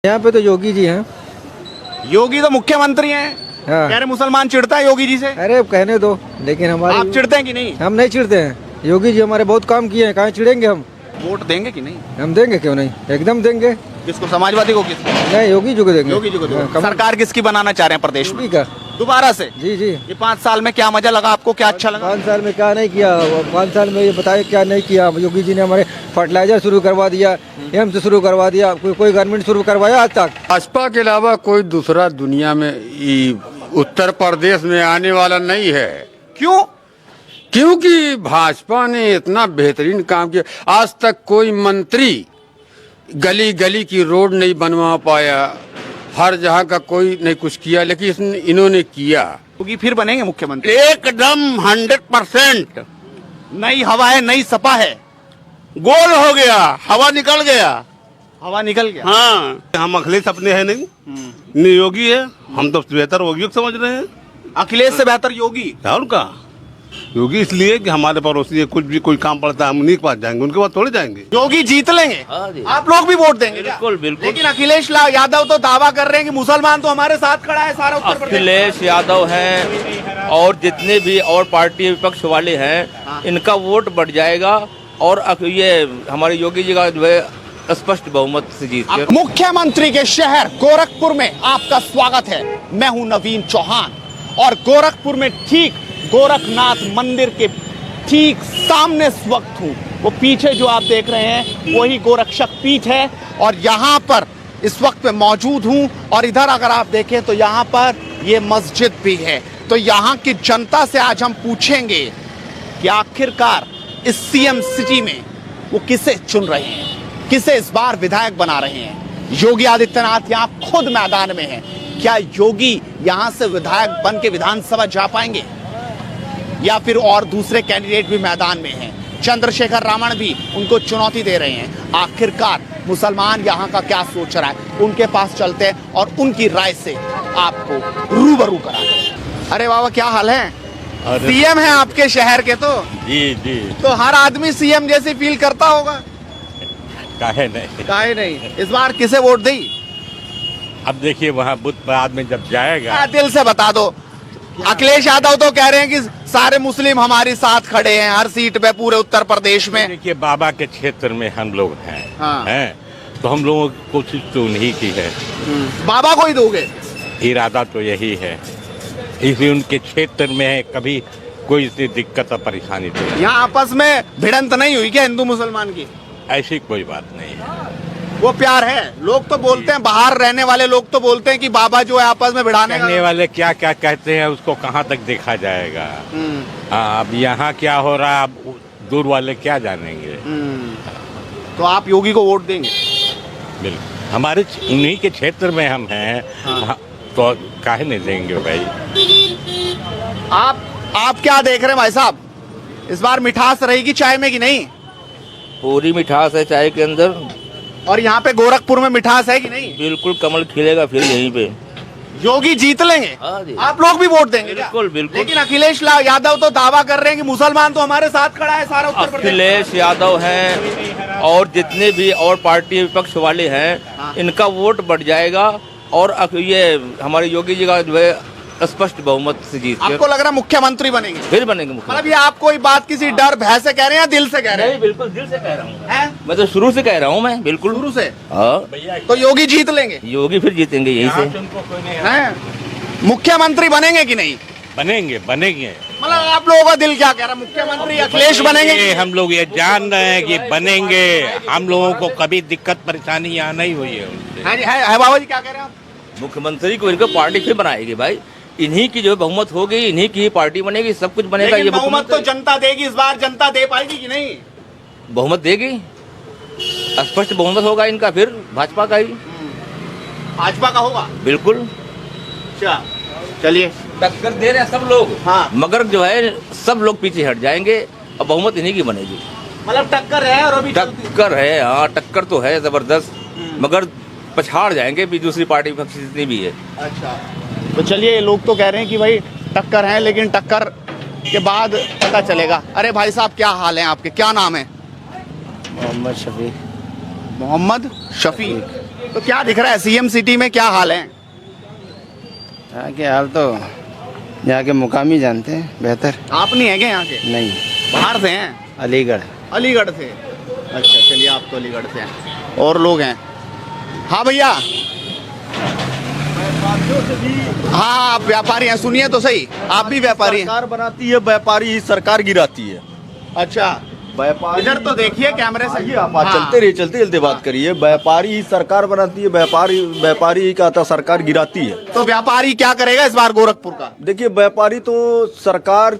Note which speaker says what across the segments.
Speaker 1: यहाँ पे तो योगी जी हैं।
Speaker 2: योगी तो मुख्यमंत्री हैं।
Speaker 1: हाँ।
Speaker 2: कह रहे मुसलमान चिढ़ता है योगी जी से।
Speaker 1: अरे कहने दो, लेकिन हमारे
Speaker 2: आप चिढ़ते हैं कि नहीं?
Speaker 1: हम नहीं चिढ़ते हैं। योगी जी हमारे बहुत काम किए हैं, कहाँ चिढ़ेंगे हम?
Speaker 2: वोट देंगे कि नहीं?
Speaker 1: हम देंगे, क्यों नहीं, एकदम देंगे।
Speaker 2: किसको, समाजवादी को? किसको?
Speaker 1: नहीं, योगी जी को देंगे।
Speaker 2: योगी जी को देंगे।
Speaker 1: हाँ, कमल
Speaker 2: सरकार किसकी बनाना चाह रहे हैं प्रदेश में?
Speaker 1: योगी का।
Speaker 2: दोबारा से?
Speaker 1: जी जी।
Speaker 2: ये 5 साल में क्या मजा लगा आपको, क्या अच्छा लगा?
Speaker 1: 5 साल में क्या नहीं किया? 5 साल में ये बताए क्या नहीं किया? योगी जी ने हमारे फर्टिलाइजर शुरू करवा दिया, एम्स शुरू करवा दिया, कोई गवर्नमेंट शुरू करवाया आज तक?
Speaker 3: भाजपा के अलावा कोई दूसरा दुनिया में उत्तर प्रदेश में आने वाला नहीं है।
Speaker 2: क्यों?
Speaker 3: क्योंकि भाजपा ने इतना बेहतरीन काम किया। आज तक कोई मंत्री गली गली की रोड नहीं बनवा पाया, हर जगह का कोई नहीं कुछ किया, लेकिन इन्होंने किया।
Speaker 2: योगी फिर बनेंगे मुख्यमंत्री?
Speaker 3: एकदम 100%।
Speaker 2: नई हवा है, नई सपा है।
Speaker 4: गोल हो गया, हवा निकल गया।
Speaker 2: हवा निकल गया।
Speaker 4: हाँ, हम अखिलेश अपने है नहीं योगी है। हम तो बेहतर योगी को समझ रहे हैं।
Speaker 2: अखिलेश से बेहतर योगी?
Speaker 4: और का योगी इसलिए कि हमारे पड़ोसी है, कुछ भी कोई काम पड़ता है हम उन्हीं के पास जाएंगे, उनके पास थोड़े जाएंगे।
Speaker 2: योगी जीत लेंगे? आप लोग भी वोट देंगे क्या?
Speaker 5: बिल्कुल बिल्कुल।
Speaker 2: लेकिन अखिलेश यादव तो दावा कर रहे हैं कि मुसलमान तो हमारे साथ खड़ा है सारा उत्तर प्रदेश।
Speaker 5: अखिलेश यादव हैं और जितने भी और पार्टी विपक्ष वाले हैं, इनका वोट बढ़ जाएगा और ये हमारे योगी जी का जो है स्पष्ट बहुमत से जीत कर।
Speaker 2: मुख्यमंत्री के शहर गोरखपुर में आपका स्वागत है। मैं हूं नवीन चौहान और गोरखपुर में ठीक गोरखनाथ मंदिर के ठीक सामने इस वक्त हूं। वो पीछे जो आप देख रहे हैं वही गोरक्षक पीठ है और यहाँ पर इस वक्त मैं मौजूद हूं। और इधर अगर आप देखें तो यहाँ पर ये मस्जिद भी है। तो यहाँ की जनता से आज हम पूछेंगे कि आखिरकार इस सीएम सिटी में वो किसे चुन रहे हैं, किसे इस बार विधायक बना रहे हैं। योगी आदित्यनाथ यहाँ खुद मैदान में है। क्या योगी यहाँ से विधायक बन के विधानसभा जा पाएंगे या फिर और दूसरे कैंडिडेट भी मैदान में हैं? चंद्रशेखर रावण भी उनको चुनौती दे रहे हैं। आखिरकार मुसलमान यहाँ का क्या सोच रहा है, उनके पास चलते हैं और उनकी राय से आपको रूबरू कराते हैं। अरे बाबा, क्या हाल है? सीएम है आपके शहर के तो?
Speaker 6: जी जी।
Speaker 2: तो हर आदमी सीएम जैसी फील करता होगा।
Speaker 6: काहे नहीं?
Speaker 2: काहे नहीं? इस बार किसे वोट दी?
Speaker 6: अब देखिए वहाँ बुध बाद में जब जाएगा।
Speaker 2: दिल से बता दो। अखिलेश यादव तो कह रहे हैं कि सारे मुस्लिम हमारे साथ खड़े हैं हर सीट पे पूरे उत्तर प्रदेश में।
Speaker 6: देखिए बाबा के क्षेत्र में हम लोग हैं।
Speaker 2: हाँ।
Speaker 6: हैं तो हम लोगों की कोशिश तो उन्हीं की है।
Speaker 2: बाबा को ही दोगे?
Speaker 6: इरादा तो यही है, इसलिए उनके क्षेत्र में है, कभी कोई इतनी दिक्कत और परेशानी तो नहीं।
Speaker 2: यहाँ आपस में भिड़ंत नहीं हुई क्या हिंदू मुसलमान की?
Speaker 6: ऐसी कोई बात नहीं है।
Speaker 2: वो प्यार है। लोग तो बोलते हैं, बाहर रहने वाले लोग तो बोलते हैं कि बाबा जो है आपस में भिड़ाने
Speaker 6: कहने वाले क्या क्या कहते हैं उसको कहाँ तक देखा जाएगा। हाँ, अब यहाँ क्या हो रहा है अब दूर वाले क्या जानेंगे।
Speaker 2: तो आप योगी को वोट देंगे?
Speaker 6: बिल्कुल, हमारे उन्हीं के क्षेत्र में हम हैं। हाँ, तो काहे नहीं देंगे भाई।
Speaker 2: आप क्या देख रहे हैं भाई साहब? इस बार मिठास रहेगी चाय में कि नहीं?
Speaker 5: पूरी मिठास है चाय के अंदर।
Speaker 2: और यहाँ पे गोरखपुर में मिठास है कि नहीं?
Speaker 5: बिल्कुल, कमल खिलेगा फिर यहीं पे।
Speaker 2: योगी जीत लेंगे?
Speaker 5: हाँ जी।
Speaker 2: आप लोग भी वोट देंगे क्या?
Speaker 5: बिल्कुल बिल्कुल।
Speaker 2: लेकिन अखिलेश यादव तो दावा कर रहे हैं कि मुसलमान तो हमारे साथ खड़ा है सारा उत्तर प्रदेश।
Speaker 5: अखिलेश यादव हैं और जितने भी और पार्टी विपक्ष वाले हैं, इनका वोट बढ़ जाएगा और ये हमारे योगी जी का जो है स्पष्ट बहुमत से जीत कर।
Speaker 2: आपको लग रहा है मुख्यमंत्री बनेंगे?
Speaker 5: फिर बनेंगे
Speaker 2: मतलब
Speaker 5: मुख्यमंत्री।
Speaker 2: ये आप कोई बात किसी डर भय से कह रहे हैं या दिल से कह रहे हैं?
Speaker 5: नहीं, बिल्कुल दिल से कह रहा हूँ।
Speaker 2: हैं?
Speaker 5: मैं तो शुरू से कह रहा हूँ, मैं बिल्कुल
Speaker 2: शुरू से।
Speaker 5: हाँ।
Speaker 2: तो योगी जीत लेंगे?
Speaker 5: योगी फिर जीतेंगे यहीं से।
Speaker 2: हैं? मुख्यमंत्री बनेंगे कि नहीं?
Speaker 6: बनेंगे बनेंगे।
Speaker 2: मतलब आप लोगों का दिल क्या कह रहा है? मुख्यमंत्री अखिलेश बनेंगे कि नहीं?
Speaker 6: हम लोग ये जान रहे हैं कि बनेंगे। हम लोगों को कभी दिक्कत परेशानी यहाँ नहीं हुई है उनसे।
Speaker 2: हैं जी, है बाबा जी, क्या कह रहे हैं आप?
Speaker 5: मुख्यमंत्री को इनको पार्टी फिर बनाएगी भाई। इन्हीं की जो बहुमत होगी, इन्हीं की पार्टी बनेगी, सब कुछ बनेगा।
Speaker 2: लेकिन
Speaker 5: ये
Speaker 2: बहुमत तो
Speaker 5: मुख्यमंत्री
Speaker 2: जनता देगी। इस बार जनता दे पाएगी कि नहीं?
Speaker 5: बहुमत देगी, स्पष्ट बहुमत होगा इनका फिर भाजपा का ही।
Speaker 2: भाजपा का होगा?
Speaker 5: बिल्कुल।
Speaker 2: अच्छा, चलिए।
Speaker 5: टक्कर दे रहे हैं सब लोग।
Speaker 2: हाँ।
Speaker 5: मगर जो है सब लोग पीछे हट जाएंगे और बहुमत इन्हीं की बनेगी।
Speaker 2: मतलब टक्कर है और अभी
Speaker 5: टक्कर है, हाँ टक्कर तो है जबरदस्त, मगर पछाड़ जाएंगे भी दूसरी पार्टी विपक्ष जितनी भी है।
Speaker 2: अच्छा, तो चलिए, ये लोग तो कह रहे हैं कि भाई टक्कर है, लेकिन टक्कर के बाद पता चलेगा। अरे भाई साहब, क्या हाल है आपके? क्या नाम है?
Speaker 1: मोहम्मद शफीक।
Speaker 2: मोहम्मद शफीक। तो क्या दिख रहा है सीएम सिटी में, क्या हाल है?
Speaker 7: यहाँ के हाल तो यहाँ के मुकामी जानते हैं बेहतर।
Speaker 2: आप नहीं है क्या यहाँ के?
Speaker 7: नहीं,
Speaker 2: बाहर से हैं?
Speaker 7: अलीगढ़।
Speaker 2: अलीगढ़ से। अच्छा चलिए, आप तो अलीगढ़ से हैं। और लोग हैं? हाँ भैया, हाँ आप व्यापारी हैं, सुनिए तो सही, आप भी व्यापारी हैं?
Speaker 8: सरकार बनाती है, व्यापारी ही सरकार गिराती है।
Speaker 2: अच्छा,
Speaker 8: व्यापारी
Speaker 2: इधर तो देखिए कैमरे से।
Speaker 8: आइए आप चलते चलते बात करिए। व्यापारी ही सरकार बनाती है, व्यापारी ही कहता सरकार गिराती है।
Speaker 2: तो व्यापारी क्या करेगा इस बार गोरखपुर का?
Speaker 8: देखिए, व्यापारी तो सरकार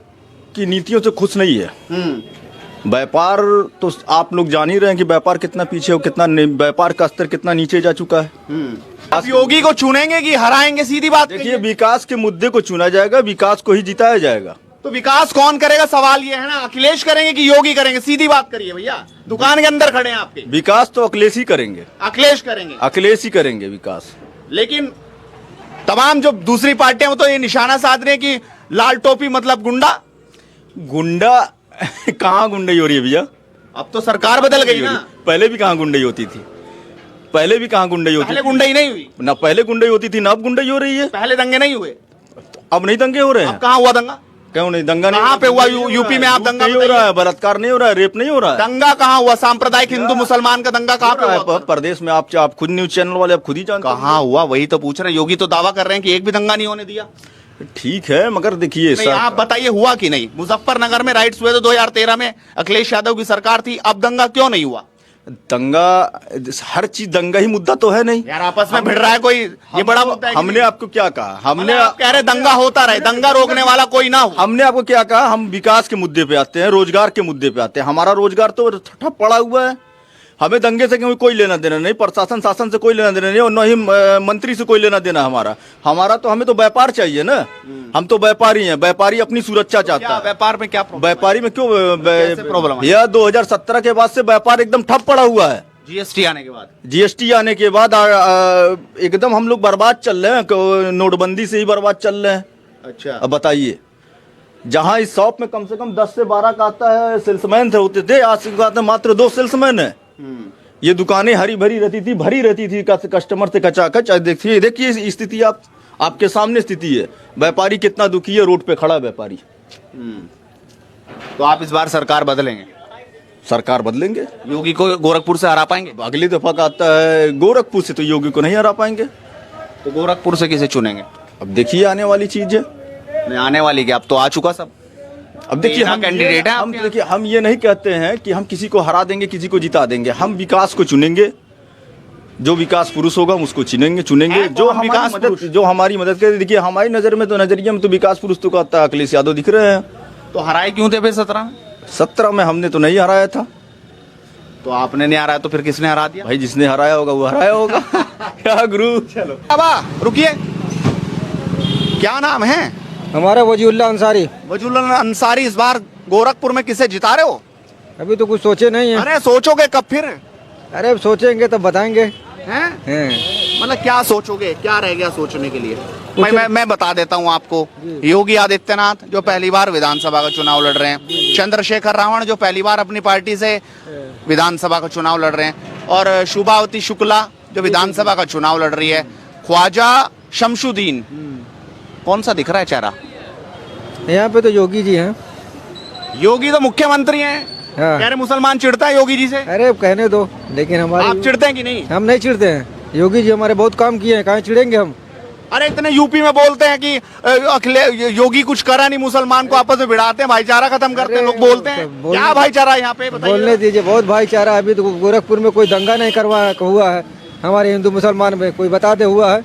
Speaker 8: की नीतियों से खुश नहीं है। व्यापार तो आप लोग जान ही रहे हैं कि व्यापार कितना पीछे हो, कितना व्यापार का स्तर कितना नीचे जा चुका है।
Speaker 2: आप योगी को चुनेंगे कि हराएंगे? सीधी बात
Speaker 8: देखिए,
Speaker 2: कहिए।
Speaker 8: विकास के मुद्दे को चुना जाएगा, विकास को ही जिताया जाएगा।
Speaker 2: तो विकास कौन करेगा, सवाल ये है ना, अखिलेश करेंगे कि योगी करेंगे? सीधी बात करिए भैया, दुकान के अंदर खड़े हैं आपके।
Speaker 8: विकास तो अखिलेश ही करेंगे,
Speaker 2: अखिलेश करेंगे,
Speaker 8: अखिलेश ही करेंगे विकास।
Speaker 2: लेकिन तमाम जो दूसरी पार्टियां वो तो ये निशाना साध रहे हैं कि लाल टोपी मतलब गुंडा।
Speaker 8: गुंडा कहाँ गुंडई हो रही है भैया?
Speaker 2: अब तो सरकार बदल गई ना।
Speaker 8: पहले भी कहाँ गुंडई होती थी? पहले भी कहाँ गुंडई होती
Speaker 2: पहले
Speaker 8: थी?
Speaker 2: गुंडई नहीं हुई?
Speaker 8: ना पहले गुंडई होती थी ना अब गुंडई हो रही है।
Speaker 2: पहले दंगे नहीं हुए?
Speaker 8: अब नहीं दंगे हो रहे
Speaker 2: अब
Speaker 8: हैं।
Speaker 2: कहाँ हुआ दंगा?
Speaker 8: क्यों नहीं दंगा? नहीं
Speaker 2: कहाँ पे हुआ? यूपी में आप दंगा
Speaker 8: नहीं हो रहा है, बलात्कार नहीं हो रहा है, रेप नहीं हो रहा है।
Speaker 2: दंगा कहाँ हुआ? सांप्रदायिक हिंदू मुसलमान का दंगा कहाँ पे हुआ?
Speaker 8: प्रदेश में आप खुद न्यूज चैनल वाले आप खुद ही जानते हैं।
Speaker 2: कहाँ हुआ? वही तो पूछ रहे हैं। योगी तो दावा कर रहे हैं कि एक भी दंगा नहीं होने दिया।
Speaker 8: ठीक है, मगर देखिए
Speaker 2: नहीं, आप बताइए हुआ कि नहीं? मुजफ्फरनगर में राइट्स हुए तो 2013 में अखिलेश यादव की सरकार थी, अब दंगा क्यों नहीं हुआ?
Speaker 8: दंगा, हर चीज दंगा ही मुद्दा तो है नहीं
Speaker 2: यार आपस में भिड़ रहा है कोई, ये बड़ा मुद्दा है कि
Speaker 8: हमने
Speaker 2: नहीं?
Speaker 8: आपको क्या कहा? हमने
Speaker 2: आप कह रहे दंगा होता रहे, दंगा रोकने वाला कोई ना हो।
Speaker 8: हमने आपको क्या कहा? हम विकास के मुद्दे पे आते हैं, रोजगार के मुद्दे पे आते हैं। हमारा रोजगार तो ठप पड़ा हुआ है। हमें दंगे से कोई लेना देना नहीं, प्रशासन शासन से कोई लेना देना नहीं, और न ही मंत्री से कोई लेना देना। हमारा तो हमें तो व्यापार चाहिए ना। हम तो व्यापारी हैं, व्यापारी अपनी सुरक्षा चाहता
Speaker 2: क्या
Speaker 8: है।
Speaker 2: व्यापार में क्या प्रॉब्लम?
Speaker 8: व्यापारी में क्यों
Speaker 2: प्रॉब्लम है?
Speaker 8: यह 2017 के बाद से व्यापार एकदम ठप पड़ा हुआ है।
Speaker 2: जीएसटी आने के बाद?
Speaker 8: जीएसटी आने के बाद एकदम हम लोग बर्बाद चल रहे हैं, नोटबंदी से ही बर्बाद चल रहे हैं।
Speaker 2: अच्छा,
Speaker 8: अब बताइए, जहां इस शॉप में कम से कम 10 से 12 का आता है सेल्समैन होते थे, आज के बाद मात्र 2 सेल्समैन है। ये दुकानें हरी भरी रहती थी कस्टमर से कचाकच। देखिए स्थिति आपके सामने स्थिति है। व्यापारी कितना दुखी है, रोड पे खड़ा है व्यापारी।
Speaker 2: तो आप इस बार सरकार बदलेंगे?
Speaker 8: सरकार बदलेंगे,
Speaker 2: योगी को गोरखपुर से हरा पाएंगे?
Speaker 8: अगली दफा का आता है गोरखपुर से, तो योगी को नहीं हरा पाएंगे।
Speaker 2: तो गोरखपुर से किसे चुनेंगे?
Speaker 8: अब देखिए आने वाली चीज है।
Speaker 2: नहीं आने वाली क्या, अब तो आ चुका सब।
Speaker 8: अब देखिए
Speaker 2: हम कैंडिडेट है,
Speaker 8: हम ये नहीं कहते हैं कि हम किसी को हरा देंगे, किसी को जिता देंगे। हम विकास को चुनेंगे, जो विकास पुरुष होगा हम उसको चुनेंगे जो हमारी मदद करे। देखिए हमारी नजर में तो, नजरिए में तो विकास पुरुष तो कहता है अखिलेश यादव दिख रहे हैं।
Speaker 2: तो हराए क्यों थे फिर
Speaker 8: 17 में हमने तो नहीं हराया था।
Speaker 2: तो आपने नहीं हराया तो फिर किसने हरा दिया?
Speaker 8: भाई जिसने हराया होगा वो हराया होगा। क्या गुरु। चलो
Speaker 2: अब रुकिए, क्या नाम है?
Speaker 1: हमारा वजीउल्ला अंसारी।
Speaker 2: वजीउल्ला अंसारी, इस बार गोरखपुर में किसे जिता रहे हो?
Speaker 1: अभी तो कुछ सोचे नहीं है।
Speaker 2: अरे सोचोगे कब फिर?
Speaker 1: अरे सोचेंगे तब बताएंगे।
Speaker 2: हैं?
Speaker 1: हैं।
Speaker 2: मतलब क्या सोचोगे, क्या रह गया सोचने के लिए? भाई मैं बता देता हूँ आपको। योगी आदित्यनाथ जो पहली बार विधानसभा का चुनाव लड़ रहे हैं, चंद्रशेखर रावण जो पहली बार अपनी पार्टी से विधानसभा का चुनाव लड़ रहे हैं, और शुभावती शुक्ला जो विधानसभा का चुनाव लड़ रही है, ख्वाजा शमशुद्दीन। कौन सा दिख रहा है चेहरा?
Speaker 1: यहाँ पे तो योगी जी हैं।
Speaker 2: योगी तो मुख्यमंत्री हैं।
Speaker 1: हाँ।
Speaker 2: कह रहे मुसलमान चिढ़ता है योगी जी से।
Speaker 1: अरे कहने दो, लेकिन
Speaker 2: आप
Speaker 1: हमारे
Speaker 2: चिढ़ते हैं कि नहीं?
Speaker 1: हम नहीं चिढ़ते हैं। योगी जी हमारे बहुत काम किए हैं, कहाँ चिढ़ेंगे हम?
Speaker 2: अरे इतने यूपी में बोलते हैं कि अखिलेश योगी कुछ करा नहीं, मुसलमान को आपस में भिड़ाते हैं, भाईचारा खत्म करते हैं, लोग बोलते हैं। क्या भाईचारा यहाँ पे
Speaker 1: बोलने दीजिए, बहुत भाईचारा। अभी तो गोरखपुर में कोई दंगा नहीं हुआ है हमारे हिंदू मुसलमान में, कोई बता दे हुआ है?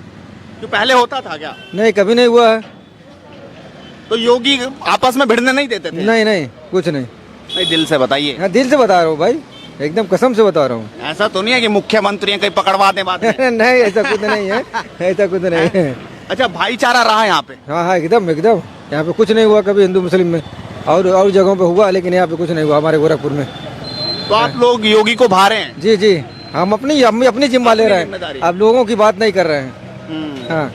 Speaker 2: जो पहले होता था क्या?
Speaker 1: नहीं, कभी नहीं हुआ है।
Speaker 2: तो योगी आपस में भिड़ने नहीं देते थे?
Speaker 1: नहीं, कुछ नहीं।
Speaker 2: नहीं, दिल से बताइए।
Speaker 1: हाँ, दिल से बता रहा हूँ भाई, एकदम कसम से बता रहा हूँ।
Speaker 2: ऐसा तो नहीं है कि मुख्यमंत्री हैं कहीं पकड़वा दें बात में?
Speaker 1: नहीं, ऐसा कुछ नहीं है, ऐसा कुछ नहीं है।
Speaker 2: अच्छा, भाईचारा रहा यहाँ पे?
Speaker 1: हाँ, एकदम यहाँ पे कुछ नहीं हुआ कभी हिंदू मुस्लिम में। और जगहों पे हुआ, लेकिन यहाँ पे कुछ नहीं हुआ हमारे गोरखपुर में।
Speaker 2: तो आप लोग योगी को भा रहे हैं?
Speaker 1: जी, हम अपनी जिम्मा ले रहे हैं, आप लोगों की बात नहीं कर रहे हैं। हाँ,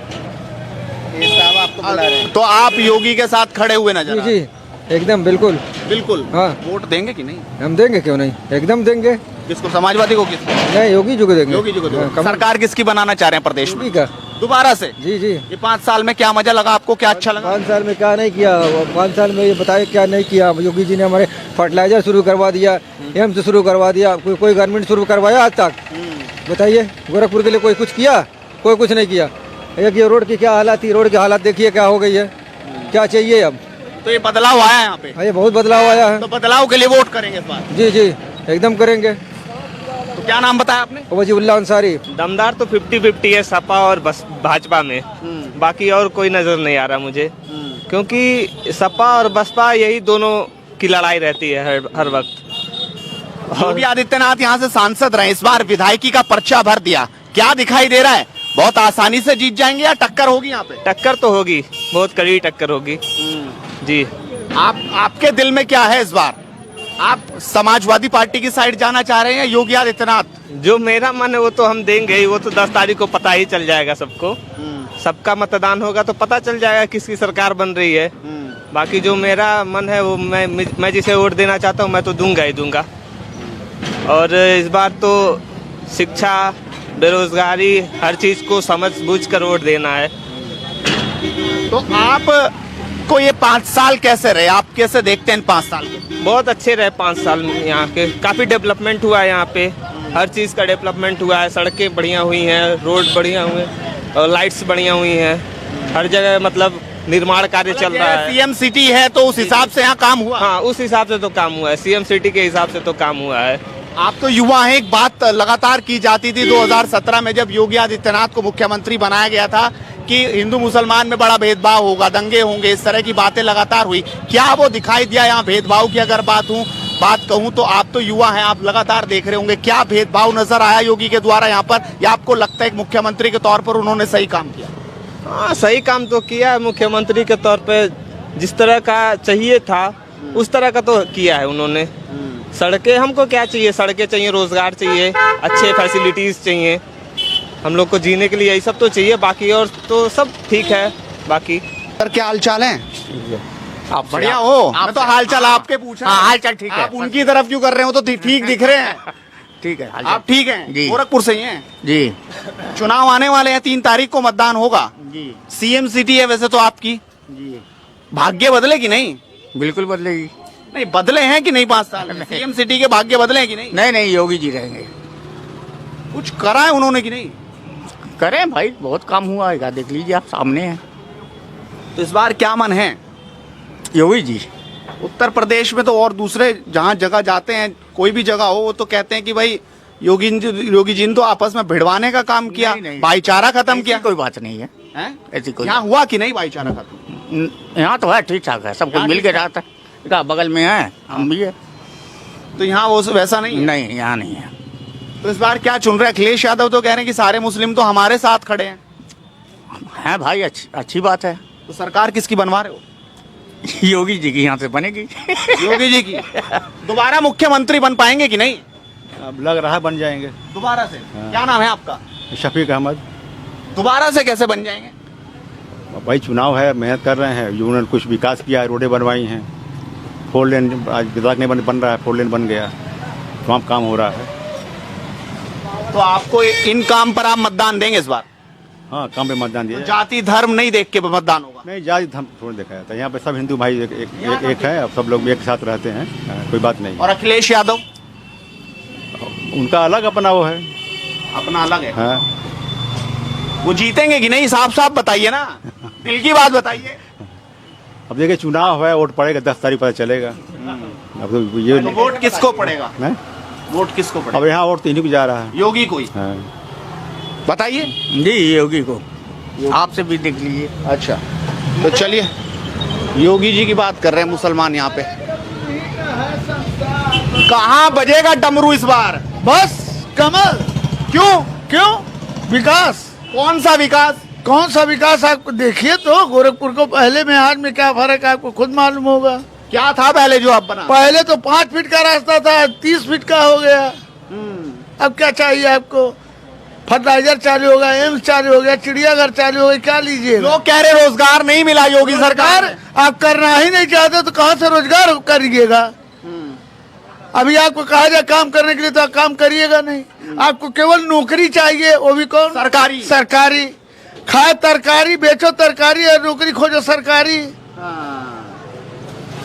Speaker 2: आपको बुला रहे हैं। तो आप योगी के साथ खड़े हुए नजर?
Speaker 1: जी, एकदम बिल्कुल।
Speaker 2: बिल्कुल।
Speaker 1: हाँ।
Speaker 2: वोट देंगे कि नहीं?
Speaker 1: हम देंगे, क्यों नहीं, एकदम देंगे।
Speaker 2: किसको, समाजवादी को? किसको?
Speaker 1: नहीं, योगी जी को देंगे।
Speaker 2: योगी जी को
Speaker 1: हाँ, कमल
Speaker 2: सरकार किसकी बनाना चाह रहे हैं प्रदेश में?
Speaker 1: योगी का।
Speaker 2: दोबारा से?
Speaker 1: जी जी।
Speaker 2: ये 5 साल में क्या मजा लगा आपको, क्या अच्छा लगा?
Speaker 1: 5 साल में क्या नहीं किया, 5 साल में ये बताइए क्या नहीं किया। योगी जी ने हमारे फर्टिलाइजर शुरू करवा दिया, एम्स शुरू करवा दिया, कोई गारमेंट शुरू करवाया आज तक? बताइए, गोरखपुर के लिए कोई कुछ किया? कोई कुछ नहीं किया। ये रोड की क्या हालत थी, रोड की हालत देखिए क्या हो गई है। क्या चाहिए अब?
Speaker 2: तो ये बदलाव आया है यहाँ पे,
Speaker 1: ये बहुत बदलाव आया है।
Speaker 2: तो बदलाव के लिए वोट करेंगे इस बार?
Speaker 1: जी जी, एकदम करेंगे।
Speaker 2: तो क्या नाम बताया आपने?
Speaker 1: वजीउल्लाह अंसारी।
Speaker 9: दमदार तो 50-50 है सपा और बस भाजपा में, बाकी और कोई नजर नहीं आ रहा मुझे, क्योंकि सपा और बसपा यही दोनों की लड़ाई रहती है हर वक्त।
Speaker 2: योगी आदित्यनाथ यहाँ से सांसद रहे, इस बार विधायकी का पर्चा भर दिया, क्या दिखाई दे रहा है? बहुत आसानी से जीत जाएंगे या टक्कर होगी यहाँ पे?
Speaker 9: टक्कर तो होगी, बहुत कड़ी टक्कर होगी जी।
Speaker 2: आपके दिल में क्या है इस बार? आप समाजवादी पार्टी की साइड जाना चाह रहे हैं या योगी आदित्यनाथ?
Speaker 9: जो मेरा मन है वो तो हम देंगे ही, वो तो 10 तारीख को पता ही चल जाएगा सबको। सबका मतदान होगा तो पता चल जाएगा किसकी सरकार बन रही है। बाकी जो मेरा मन है वो मैं जिसे वोट देना चाहता हूँ मैं तो दूंगा ही दूंगा। और इस बार तो शिक्षा, बेरोजगारी, हर चीज को समझ बूझ कर वोट देना है।
Speaker 2: तो आप को ये 5 साल कैसे रहे, आप कैसे देखते हैं 5 साल को?
Speaker 9: बहुत अच्छे रहे 5 साल में, यहाँ के काफ़ी डेवलपमेंट हुआ है, यहाँ पे हर चीज़ का डेवलपमेंट हुआ है, सड़कें बढ़िया हुई हैं, रोड बढ़िया हुए और लाइट्स बढ़िया हुई हैं, हर जगह मतलब निर्माण कार्य चल रहा है।
Speaker 2: सीएम सिटी है तो उस हिसाब से यहाँ काम हुआ?
Speaker 9: हाँ, उस हिसाब से तो काम हुआ है, सीएम सिटी के हिसाब से तो काम हुआ है।
Speaker 2: आप तो युवा हैं, एक बात लगातार की जाती थी 2017 में जब योगी आदित्यनाथ को मुख्यमंत्री बनाया गया था कि हिंदू मुसलमान में बड़ा भेदभाव होगा, दंगे होंगे, इस तरह की बातें लगातार हुई। क्या वो दिखाई दिया यहाँ भेदभाव की? अगर बात कहूँ तो आप तो युवा हैं, आप लगातार देख रहे होंगे, क्या भेदभाव नजर आया योगी के द्वारा यहाँ पर, या आपको लगता है एक मुख्यमंत्री के तौर पर उन्होंने सही काम किया?
Speaker 9: हाँ, सही काम तो किया है मुख्यमंत्री के तौर पे, जिस तरह का चाहिए था उस तरह का तो किया है उन्होंने। सड़कें, हमको क्या चाहिए? सड़कें चाहिए, रोजगार चाहिए, अच्छे फैसिलिटीज चाहिए, हम लोग को जीने के लिए यही सब तो चाहिए, बाकी और तो सब ठीक है। बाकी
Speaker 2: सर क्या हाल चाल है? आप बढ़िया हो? मैं तो हाल चाल आपके पूछा।
Speaker 10: हाल चाल ठीक है।
Speaker 2: आप उनकी तरफ क्यों कर रहे हो? तो ठीक दिख रहे हैं।
Speaker 10: ठीक है,
Speaker 2: आप ठीक हैं?
Speaker 10: जी।
Speaker 2: गोरखपुर से ही हैं?
Speaker 10: जी।
Speaker 2: चुनाव आने वाले हैं, 3 तारीख को मतदान होगा
Speaker 10: जी।
Speaker 2: सीएम सिटी है वैसे तो आपकी,
Speaker 10: जी।
Speaker 2: भाग्य बदले कि नहीं?
Speaker 10: बिल्कुल बदलेगी।
Speaker 2: नहीं बदले हैं कि नहीं 5 साल में? सीएम सिटी के भाग्य बदले हैं कि नहीं?
Speaker 10: नहीं नहीं, योगी जी रहेंगे।
Speaker 2: कुछ करा है उन्होंने कि नहीं?
Speaker 10: करें भाई, बहुत काम हुआ है, देख लीजिए आप सामने है।
Speaker 2: तो इस बार क्या मन है?
Speaker 10: योगी जी।
Speaker 2: उत्तर प्रदेश में तो और दूसरे जहाँ जगह जाते हैं, कोई भी जगह हो, वो तो कहते हैं कि भाई योगी जी ने तो आपस में भिड़वाने का काम किया, भाईचारा खत्म किया।
Speaker 10: कोई बात नहीं है, ऐसी कोई।
Speaker 2: यहाँ हुआ कि नहीं भाईचारा खत्म?
Speaker 10: यहाँ तो है, ठीक ठाक है, सब कुछ मिल के रहता है। बगल में है, हम भी है।
Speaker 2: तो यहाँ वो वैसा नहीं है?
Speaker 10: नहीं, यहाँ नहीं है।
Speaker 2: तो इस बार क्या चुन रहे? अखिलेश यादव तो कह रहे हैं कि सारे मुस्लिम तो हमारे साथ खड़े हैं।
Speaker 10: है भाई, अच्छी बात है।
Speaker 2: तो सरकार किसकी बनवा रहे हो?
Speaker 10: योगी जी की यहाँ से बनेगी।
Speaker 2: योगी जी की दोबारा मुख्यमंत्री बन पाएंगे कि नहीं?
Speaker 8: अब लग रहा है बन जाएंगे
Speaker 2: दोबारा से। क्या नाम है आपका?
Speaker 8: शफीक अहमद।
Speaker 2: दोबारा से कैसे बन जाएंगे?
Speaker 8: भाई चुनाव है, मेहनत कर रहे हैं, उन्होंने कुछ विकास किया है, रोडें बनवाई हैं, 4 लेन आज विधायक नहीं बन रहा है, 4 लेन बन गया, तमाम काम हो रहा है।
Speaker 2: तो आपको इन काम पर आप मतदान देंगे इस बार?
Speaker 8: हाँ, काम पे मतदान दिया।
Speaker 2: जाति धर्म नहीं देख के मतदान होगा?
Speaker 8: नहीं, जाति धर्म थोड़ा देखा जाता है, यहाँ पे सब हिंदू भाई एक है, अब सब लोग एक साथ रहते हैं, कोई बात नहीं।
Speaker 2: और अखिलेश यादव?
Speaker 8: उनका अलग अपना वो है,
Speaker 2: अपना अलग है।
Speaker 8: हाँ।
Speaker 2: वो जीतेंगे कि नहीं? साफ बताइए ना, दिल की बात बताइए।
Speaker 8: अब देखिए चुनाव है, वोट पड़ेगा, 10 तारीख पता चलेगा। अब तो ये
Speaker 2: तो वोट किसको पड़ेगा? वोट किसको पड़ेगा?
Speaker 8: अब यहाँ वोट तो इन्हीं को जा रहा है,
Speaker 2: योगी को ही।
Speaker 8: हाँ।
Speaker 2: बताइए।
Speaker 10: जी, योगी को। आपसे भी देख लीजिए।
Speaker 2: अच्छा, तो चलिए, योगी जी की बात कर रहे हैं मुसलमान यहाँ पे। कहाँ बजेगा डमरू इस बार?
Speaker 11: बस कमल। क्यों विकास।
Speaker 2: कौन सा विकास?
Speaker 11: कौन सा विकास? आपको देखिए तो गोरखपुर को पहले में आज में क्या फर्क है, आपको खुद मालूम होगा।
Speaker 2: क्या था पहले जो आप बना?
Speaker 11: पहले तो 5 फीट का रास्ता था, 30 फीट का हो गया। अब क्या चाहिए आपको? फर्टिलाइजर चालू हो गया, एम्स चालू हो गया, चिड़ियाघर चालू हो गया, क्या लीजिए?
Speaker 2: लोग कह रहे रोजगार नहीं मिला योगी सरकार।
Speaker 11: आप करना ही नहीं चाहते तो कहाँ से रोजगार करिएगा? अभी आपको कहा जाए काम करने के लिए तो आप काम करिएगा नहीं। आपको केवल नौकरी चाहिए, वो भी कौन?
Speaker 2: सरकारी।
Speaker 11: सरकारी। खाए तरकारी, बेचो तरकारी और नौकरी खोजो सरकारी।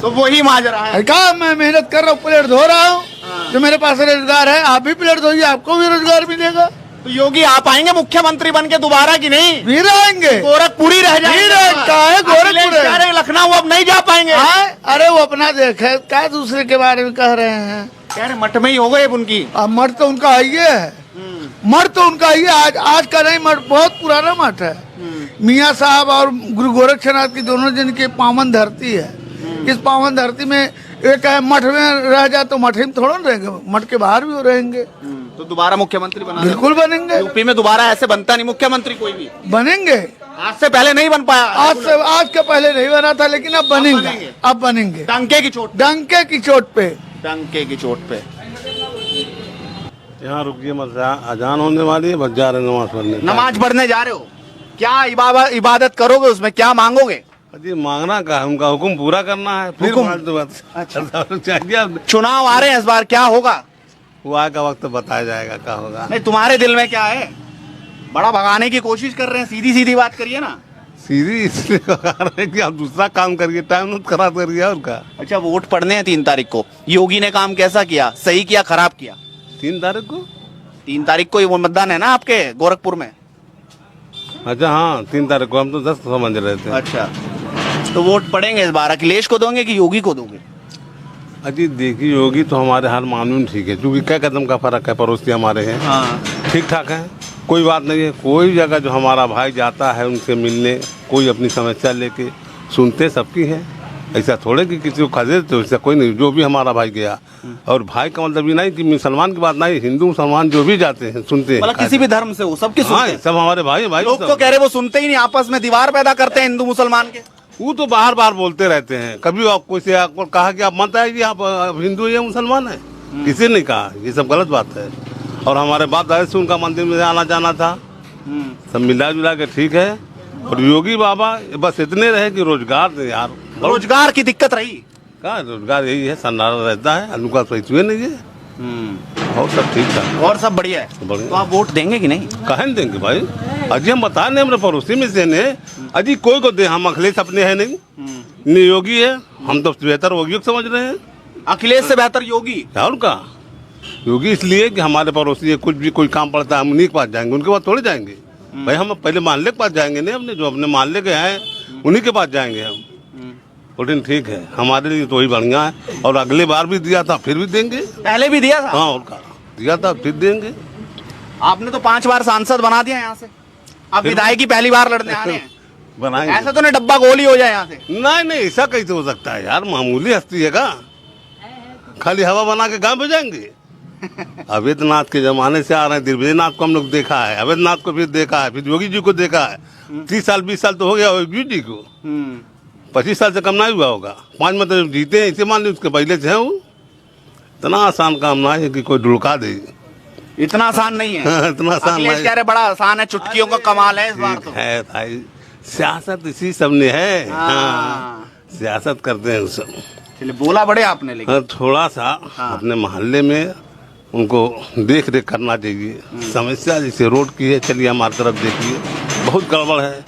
Speaker 2: तो वही माजरा है।
Speaker 11: कहा मैं मेहनत कर रहा हूँ, प्लेट धो रहा हूँ, जो मेरे पास रोजगार है, आप भी प्लेट धोइए, आपको भी रोजगार मिलेगा।
Speaker 2: तो योगी आप आएंगे मुख्यमंत्री बन के दोबारा की नहीं?
Speaker 11: फिर आएंगे।
Speaker 2: गोरखपुर ही रह जाएंगे।
Speaker 11: गोरखपुर
Speaker 2: लखनऊ अब नहीं जा पाएंगे।
Speaker 11: अरे वो अपना देखे, क्या दूसरे के बारे में कह रहे हैं?
Speaker 2: कह रहे मठ में ही हो गए उनकी।
Speaker 11: अब मठ तो उनका ही है, मठ तो उनका ही है। आज का नहीं, मठ बहुत पुराना मठ है। मियाँ साहब और गुरु गोरक्षनाथ की दोनों जन की पावन धरती है। इस पावन धरती में एक है मठ में रह जाए तो मठ में थोड़ा रहेंगे, मठ के बाहर भी वो रहेंगे।
Speaker 2: तो दोबारा मुख्यमंत्री बना?
Speaker 11: बिल्कुल बनेंगे।
Speaker 2: यूपी में दोबारा ऐसे बनता नहीं मुख्यमंत्री कोई भी।
Speaker 11: बनेंगे।
Speaker 2: आज से पहले नहीं बन पाया।
Speaker 11: आज के पहले नहीं बना था, लेकिन अब बनेंगे। अब बनेंगे।
Speaker 2: डंके की चोट।
Speaker 11: डंके की चोट पे।
Speaker 2: डंके की चोट पे।
Speaker 4: यहाँ रुकिए मत, अजान होने वाली है, बस जा रहे नमाज पढ़ने।
Speaker 2: नमाज पढ़ने जा रहे हो? क्या इबादत करोगे उसमें, क्या मांगोगे?
Speaker 4: जी मांगना का, उनका हुक्म पूरा करना है। फिर चाहिए।
Speaker 2: चुनाव आ रहे हैं इस बार, क्या होगा?
Speaker 4: वो आगे का वक्त बताया जाएगा क्या होगा।
Speaker 2: नहीं, तुम्हारे दिल में क्या है? बड़ा भगाने की कोशिश कर रहे हैं, सीधी सीधी बात करिए ना।
Speaker 4: सीधी इसलिए भगा रहे हैं कि आप दूसरा काम करिए, टाइम खराब करिए उनका।
Speaker 2: अच्छा, वोट पड़ने हैं 3 तारीख को। योगी ने काम कैसा किया, सही किया खराब किया?
Speaker 4: 3 तारीख को?
Speaker 2: 3 तारीख को वो मतदान है ना आपके गोरखपुर में?
Speaker 4: अच्छा हाँ, 3 तारीख को। हम तो 10 समझ रहे थे।
Speaker 2: अच्छा, तो वोट पड़ेंगे इस बार, अखिलेश को दोगे कि योगी को दोगे?
Speaker 4: अजी देखिए, योगी तो हमारे हर मामले में ठीक है, क्योंकि क्या कदम का फर्क है, पड़ोसी हमारे हैं।
Speaker 2: हाँ,
Speaker 4: ठीक ठाक है, कोई बात नहीं है। कोई जगह जो हमारा भाई जाता है उनसे मिलने, कोई अपनी समस्या लेके सुनते सबकी है। ऐसा थोड़े कि किसी को खजे तो ऐसा कोई नहीं। जो भी हमारा भाई गया, और भाई का मतलब ये नहीं कि मुसलमान की बात नहीं, हिंदू मुसलमान जो भी जाते हैं सुनते हैं।
Speaker 2: मतलब किसी भी धर्म से हो, सबके सुनते हैं।
Speaker 4: सब हमारे भाई।
Speaker 2: लोग तो कह रहे वो सुनते ही नहीं, आपस में दीवार पैदा करते हैं हिंदू मुसलमान के।
Speaker 4: वो तो बार बार बोलते रहते हैं। कभी आपको से आपको कहा कि आप मत आइए, आप हिंदू या मुसलमान है? किसी ने कहा, ये सब गलत बात है। और हमारे बाप दादा से उनका मंदिर में आना जाना था, सब मिला जुला के ठीक है। और योगी बाबा बस इतने रहे कि रोजगार दे यार।
Speaker 2: रोजगार की दिक्कत रही?
Speaker 4: कहा रोजगार यही है, सन्नाटा रहता है, अनुका सही नहीं है। और सब ठीक था,
Speaker 2: और सब बढ़िया है। तो आप वोट देंगे कि नहीं?
Speaker 4: कहे नहीं देंगे भाई? अजी हम बता रहे हमारे पड़ोसी में से ने, अजी कोई को दे, हम अखिलेश अपने है नहीं योगी है। हम तो बेहतर योगी समझ रहे हैं।
Speaker 2: अखिलेश से बेहतर योगी?
Speaker 4: और का योगी इसलिए कि हमारे पड़ोसी है, कुछ भी कोई काम पड़ता है हम उन्हीं के पास जाएंगे, उनके पास थोड़े जाएंगे भाई। हम पहले मोहल्ले के पास जाएंगे नहीं, अपने जो अपने मोहल्ले के हैं उन्हीं के पास जाएंगे हम। लेकिन ठीक है, हमारे लिए तो वही बढ़िया है। और अगले बार भी दिया था, फिर भी देंगे।
Speaker 2: पहले भी दिया था?
Speaker 4: हाँ, और का दिया था, फिर देंगे।
Speaker 2: आपने तो 5 बार सांसद बना दिया यहाँ से, अब विधायकी पहली बार लड़ने आ रहे हैं।
Speaker 4: बनाएंगे।
Speaker 2: ऐसा तो नहीं डब्बा गोली हो जाए यहाँ से?
Speaker 4: नहीं, ऐसा कैसे हो सकता है यार? मामूली हस्ती है का, खाली हवा बना के गाँव भेजेंगे? अवैधनाथ के जमाने से आ रहे हैं। दिग्विजयनाथ को हम लोग देखा है, अवैधनाथ को फिर देखा है, फिर योगी जी को देखा है। 30 साल 20 साल तो हो गया योगी जी को। 25 साल से कम नहीं हुआ होगा। 5 में तो जीते हैं, इसे मान ली उसके पहले से है। वो इतना आसान काम ना है कि कोई ढुलका दे।
Speaker 2: इतना आसान नहीं है।
Speaker 4: इतना आसान नहीं
Speaker 2: है, बड़ा आसान है, चुटकियों का कमाल है इस बार तो।
Speaker 4: है भाई, सियासत इसी सब ने है। हाँ, सियासत करते हैं सब।
Speaker 2: चलिए, बोला बड़े आपने, लेकिन
Speaker 4: थोड़ा सा अपने मोहल्ले में उनको देख रेख करना चाहिए। समस्या जैसे रोड की है, चलिए हमारी तरफ देखिए, बहुत गड़बड़ है।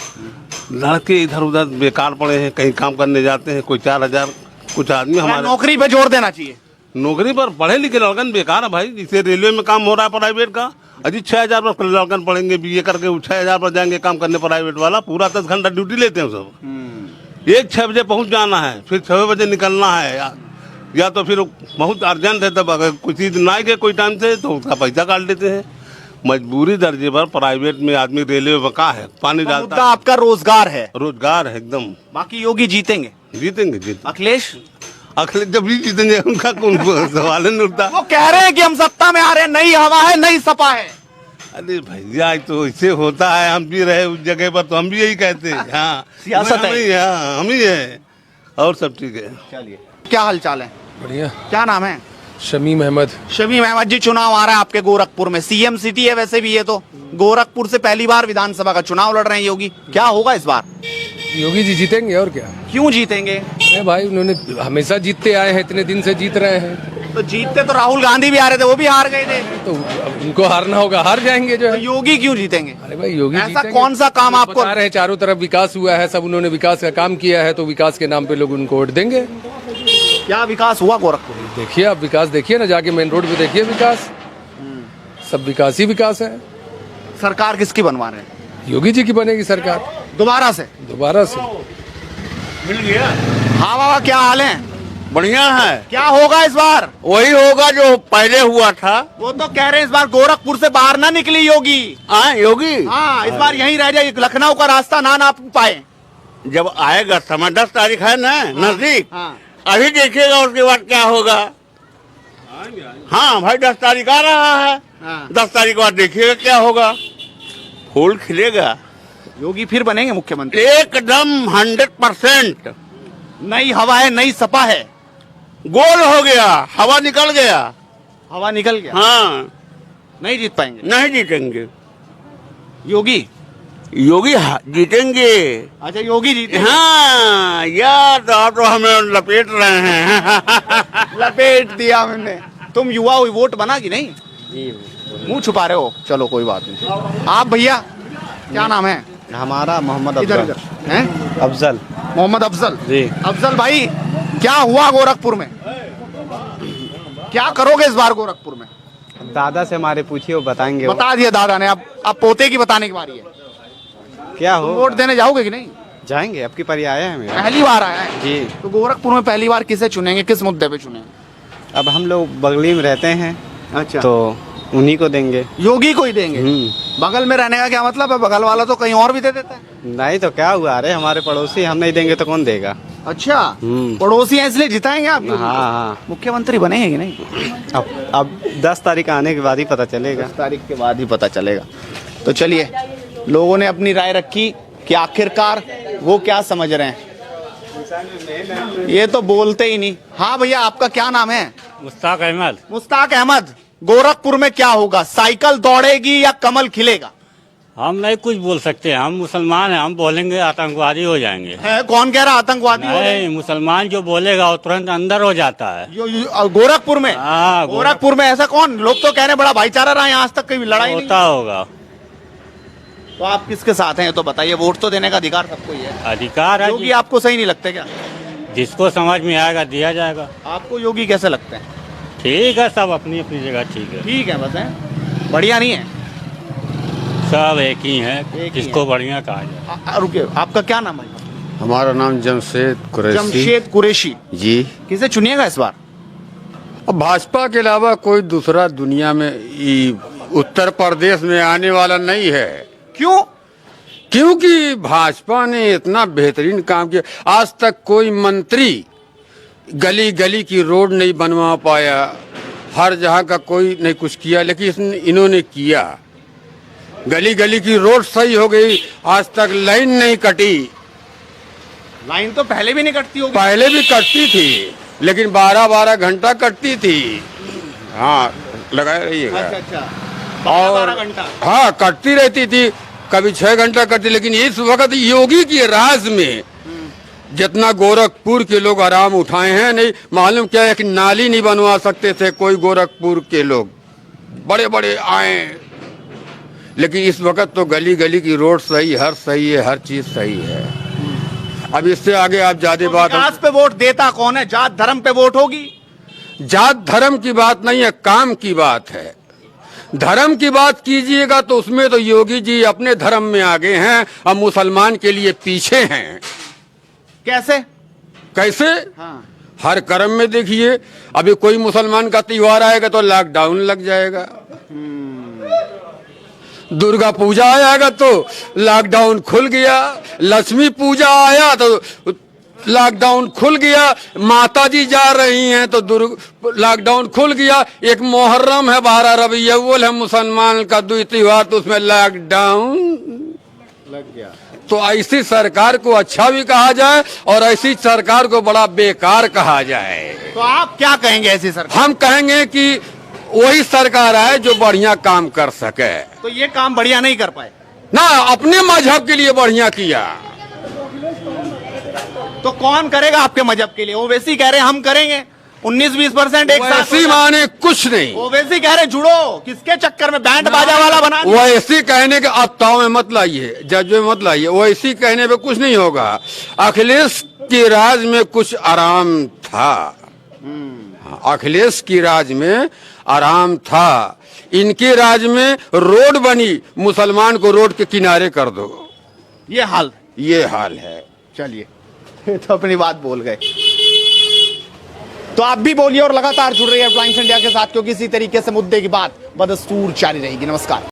Speaker 4: लड़के इधर उधर बेकार पड़े हैं, कहीं काम करने जाते हैं, कोई 4000, कुछ आदमी हमारे
Speaker 2: नौकरी पे जोर देना चाहिए।
Speaker 4: नौकरी पर पढ़े लिखे लड़कन बेकार है भाई। जैसे रेलवे में काम हो रहा है प्राइवेट का, अजी 6000 पर लड़कन पढ़ेंगे, BA करके 6000 पर जाएंगे काम करने प्राइवेट वाला। पूरा 10 घंटा ड्यूटी लेते हैं सब। 6 बजे पहुंच जाना है, फिर 6 बजे निकलना है। या तो फिर बहुत अर्जेंट है, तब अगर कुछ चीज ना गए कोई टाइम से तो उसका पैसा काट लेते हैं। मजबूरी दर्जे पर प्राइवेट में आदमी रेलवे में का है, पानी डालता है।
Speaker 2: आपका रोजगार है?
Speaker 4: रोजगार है एकदम।
Speaker 2: बाकी योगी जीतेंगे?
Speaker 4: जीतेंगे।
Speaker 2: अखिलेश
Speaker 4: जब भी जीतेंगे, उनका कौन सवाल नहीं उठता।
Speaker 2: वो कह रहे हैं कि हम सत्ता में आ रहे हैं, नई हवा है, नई सपा है।
Speaker 4: अरे भैया, तो इससे होता है। हम भी रहे उस जगह पर तो हम भी यही कहते हैं। हाँ,
Speaker 2: सियासत है,
Speaker 4: हम ही है, और सब ठीक है।
Speaker 2: चलिए, क्या हाल चाल है?
Speaker 12: बढ़िया।
Speaker 2: क्या नाम है?
Speaker 12: शमीम अहमद।
Speaker 2: शमीम अहमद जी, चुनाव आ रहा है आपके गोरखपुर में, CM सिटी है वैसे भी ये तो। गोरखपुर से पहली बार विधानसभा का चुनाव लड़ रहे हैं योगी, क्या होगा इस बार?
Speaker 12: योगी जी जीतेंगे, और क्या।
Speaker 2: क्यों जीतेंगे?
Speaker 12: अरे भाई, उन्होंने हमेशा जीतते आए हैं, इतने दिन से जीत रहे हैं।
Speaker 2: तो जीतते तो राहुल गांधी भी आ रहे थे, वो भी हार गए थे।
Speaker 12: तो अब उनको हारना होगा, हार जाएंगे जो
Speaker 2: तो
Speaker 12: है।
Speaker 2: योगी क्यों जीतेंगे?
Speaker 12: अरे भाई योगी
Speaker 2: ऐसा
Speaker 12: जीतेंगे।
Speaker 2: कौन सा काम आपको
Speaker 12: बता रहे हैं चारों तरफ विकास हुआ है, सब उन्होंने विकास का काम किया है, तो विकास के नाम पे लोग उनको वोट देंगे।
Speaker 2: क्या विकास हुआ गोरखपुर में?
Speaker 12: देखिए आप विकास देखिए ना, जाके मेन रोड पे देखिए विकास, सब विकास ही विकास है।
Speaker 2: सरकार किसकी बनवा रहे हैं?
Speaker 12: योगी जी की बनेगी सरकार
Speaker 2: दोबारा से।
Speaker 4: मिल गया।
Speaker 2: हाँ बाबा, क्या हाल है?
Speaker 4: बढ़िया है।
Speaker 2: क्या होगा इस बार?
Speaker 4: वही होगा जो पहले हुआ था।
Speaker 2: वो तो कह रहे हैं इस बार गोरखपुर से बाहर ना निकली योगी।
Speaker 4: योगी
Speaker 2: हाँ, इस बार यहीं रह जाए, लखनऊ का रास्ता ना नाप पाए।
Speaker 4: जब आएगा समय, 10 तारीख है ना नजदीक।
Speaker 2: हाँ।
Speaker 4: अभी देखिएगा उसके बाद क्या होगा। हाँ भाई 10 तारीख आ रहा है। 10 तारीख के बाद देखिएगा क्या होगा। फूल खिलेगा।
Speaker 2: योगी फिर बनेंगे मुख्यमंत्री?
Speaker 4: एकदम 100%।
Speaker 2: नई हवा है, नई सपा है।
Speaker 4: गोल हो गया, हवा निकल गया।
Speaker 2: हवा निकल गया।
Speaker 4: हाँ,
Speaker 2: नहीं जीत पाएंगे?
Speaker 4: नहीं जीतेंगे।
Speaker 2: योगी
Speaker 4: जीतेंगे।
Speaker 2: अच्छा, योगी जीते।
Speaker 4: हाँ यार, तो आप तो हमें लपेट रहे हैं।
Speaker 2: लपेट दिया मैंने। तुम युवा हुई, वोट बना कि नहीं? मुंह छुपा रहे हो। चलो कोई बात नहीं। आप भैया क्या नाम है?
Speaker 7: हमारा मोहम्मद
Speaker 2: इधर
Speaker 7: अफजल।
Speaker 2: इधर हैं?
Speaker 7: अफजल
Speaker 2: मोहम्मद अफजल
Speaker 7: जी।
Speaker 2: अफजल भाई, क्या हुआ गोरखपुर में? क्या करोगे इस बार गोरखपुर में?
Speaker 7: दादा से हमारे पूछिए, वो बताएंगे।
Speaker 2: बता दिया दादा ने, अब पोते की बताने की बारी है।
Speaker 7: क्या हो,
Speaker 2: वोट देने जाओगे कि नहीं?
Speaker 7: जाएंगे, अब की पारी आया है मेरा।
Speaker 2: पहली बार आया है
Speaker 7: जी।
Speaker 2: तो गोरखपुर में पहली बार किसे चुनेंगे, किस मुद्दे पे चुनेंगे?
Speaker 7: अब हम लोग बगली में रहते हैं,
Speaker 2: अच्छा,
Speaker 7: तो उन्हीं को देंगे।
Speaker 2: योगी को ही देंगे। बगल में रहने का क्या मतलब है? बगल वाला तो कहीं और भी दे देता है।
Speaker 7: नहीं तो क्या हुआ, अरे हमारे पड़ोसी, हम नहीं देंगे तो कौन देगा?
Speaker 2: अच्छा, पड़ोसी हैं इसलिए जिताएंगे आप?
Speaker 7: हाँ।
Speaker 2: मुख्यमंत्री बनेंगे कि नहीं?
Speaker 7: अब 10 तारीख आने के बाद ही पता चलेगा।
Speaker 2: 10 तारीख के बाद ही पता चलेगा। तो चलिए, लोगों ने अपनी राय रखी कि आखिरकार वो क्या समझ रहे हैं। ये तो बोलते ही नहीं। हाँ भैया, आपका क्या नाम है?
Speaker 6: मुश्ताक अहमद।
Speaker 2: मुश्ताक अहमद, गोरखपुर में क्या होगा? साइकिल दौड़ेगी या कमल खिलेगा?
Speaker 6: हम नहीं कुछ बोल सकते, हम मुसलमान हैं, हम बोलेंगे आतंकवादी हो जाएंगे।
Speaker 2: है? कौन कह रहा आतंकवादी?
Speaker 6: नहीं, मुसलमान जो बोलेगा वो तुरंत अंदर हो जाता है।
Speaker 2: गोरखपुर में?
Speaker 6: हाँ,
Speaker 2: गोरखपुर में ऐसा कौन? लोग तो कह रहे हैं बड़ा भाईचारा रहा है, आज तक कभी लड़ाई नहीं
Speaker 6: होता होगा।
Speaker 2: तो आप किसके साथ हैं, तो बताइए। वोट तो देने का अधिकार सबको ही है।
Speaker 6: अधिकार है।
Speaker 2: योगी आपको सही नहीं लगते क्या?
Speaker 6: जिसको समझ में आएगा दिया जाएगा।
Speaker 2: आपको योगी कैसे लगते हैं?
Speaker 6: ठीक है, सब अपनी अपनी जगह ठीक है।
Speaker 2: ठीक है, बस है, बढ़िया नहीं है।
Speaker 6: सब एक ही है, किसको बढ़िया कहा जाए।
Speaker 2: रुकिए, आपका क्या नाम है?
Speaker 3: हमारा नाम जमशेद कुरैशी।
Speaker 2: जमशेद कुरैशी
Speaker 3: जी।
Speaker 2: किसे चुनिएगा इस बार?
Speaker 3: अब भाजपा के अलावा कोई दूसरा दुनिया में उत्तर प्रदेश में आने वाला नहीं है।
Speaker 2: क्यों?
Speaker 3: क्योंकि भाजपा ने इतना बेहतरीन काम किया। आज तक कोई मंत्री गली गली की रोड नहीं बनवा पाया, हर जगह का कोई नहीं कुछ किया, लेकिन इन्होंने किया। गली गली की रोड सही हो गई, आज तक लाइन नहीं कटी।
Speaker 2: लाइन तो पहले भी नहीं कटती होगी?
Speaker 3: पहले भी कटती थी, लेकिन 12-12 घंटा कटती थी। हाँ, लगाए रहिएगा।
Speaker 2: अच्छा।
Speaker 3: और
Speaker 2: 12 घंटा?
Speaker 3: हाँ, कटती रहती थी, कभी 6 घंटा कटती। लेकिन इस वक्त योगी की राज में जितना गोरखपुर के लोग आराम उठाए हैं, नहीं मालूम क्या एक नाली नहीं बनवा सकते थे कोई गोरखपुर के लोग, बड़े बड़े आए। लेकिन इस वक्त तो गली गली की रोड सही, हर सही है, हर चीज सही है। अब इससे आगे आप ज्यादा बात,
Speaker 2: विकास पे वोट देता कौन है? जात धर्म पे वोट होगी?
Speaker 3: जात धर्म की बात नहीं है, काम की बात है। धर्म की बात कीजिएगा तो उसमें तो योगी जी अपने धर्म में आगे हैं, अब मुसलमान के लिए पीछे हैं।
Speaker 2: कैसे?
Speaker 3: कैसे?
Speaker 2: हाँ।
Speaker 3: हर कर्म में देखिए, अभी कोई मुसलमान का त्योहार आएगा तो लॉकडाउन लग जाएगा। दुर्गा पूजा आएगा तो लॉकडाउन खुल गया, लक्ष्मी पूजा आया तो लॉकडाउन खुल गया, माता जी जा रही हैं तो लॉकडाउन खुल गया। एक मुहर्रम है, 12 रबी अव्वल है मुसलमान का दुई त्योहार, तो उसमें लॉकडाउन
Speaker 2: लग गया।
Speaker 3: तो ऐसी सरकार को अच्छा भी कहा जाए और ऐसी सरकार को बड़ा बेकार कहा जाए।
Speaker 2: तो आप क्या कहेंगे ऐसी सरकार?
Speaker 3: हम कहेंगे कि वही सरकार है जो बढ़िया काम कर सके।
Speaker 2: तो ये काम बढ़िया नहीं कर पाए
Speaker 3: ना, अपने मजहब के लिए बढ़िया किया।
Speaker 2: तो कौन करेगा आपके मजहब के लिए? ओवैसी कह रहे हैं हम करेंगे, 19-20% एक साथ
Speaker 3: वैसी माने कुछ नहीं,
Speaker 2: ओवैसी कह रहे जुड़ो, किसके चक्कर में बैंड बाजा वाला बना दिया?
Speaker 3: वैसी कहने के आप ताव में मत लाइए, जज्बे में मत लाइए, वैसी कहने पे कुछ नहीं होगा। अखिलेश के राज में कुछ आराम था, हाँ, अखिलेश की राज में आराम था। इनके राज में रोड बनी, मुसलमान को रोड के किनारे कर दो,
Speaker 2: ये हाल
Speaker 3: है।
Speaker 2: चलिए, तो अपनी बात बोल गए, तो आप भी बोलिए और लगातार जुड़ रही है टाइम्स इंडिया के साथ, क्योंकि इसी तरीके से मुद्दे की बात बदस्तूर जारी रहेगी। नमस्कार।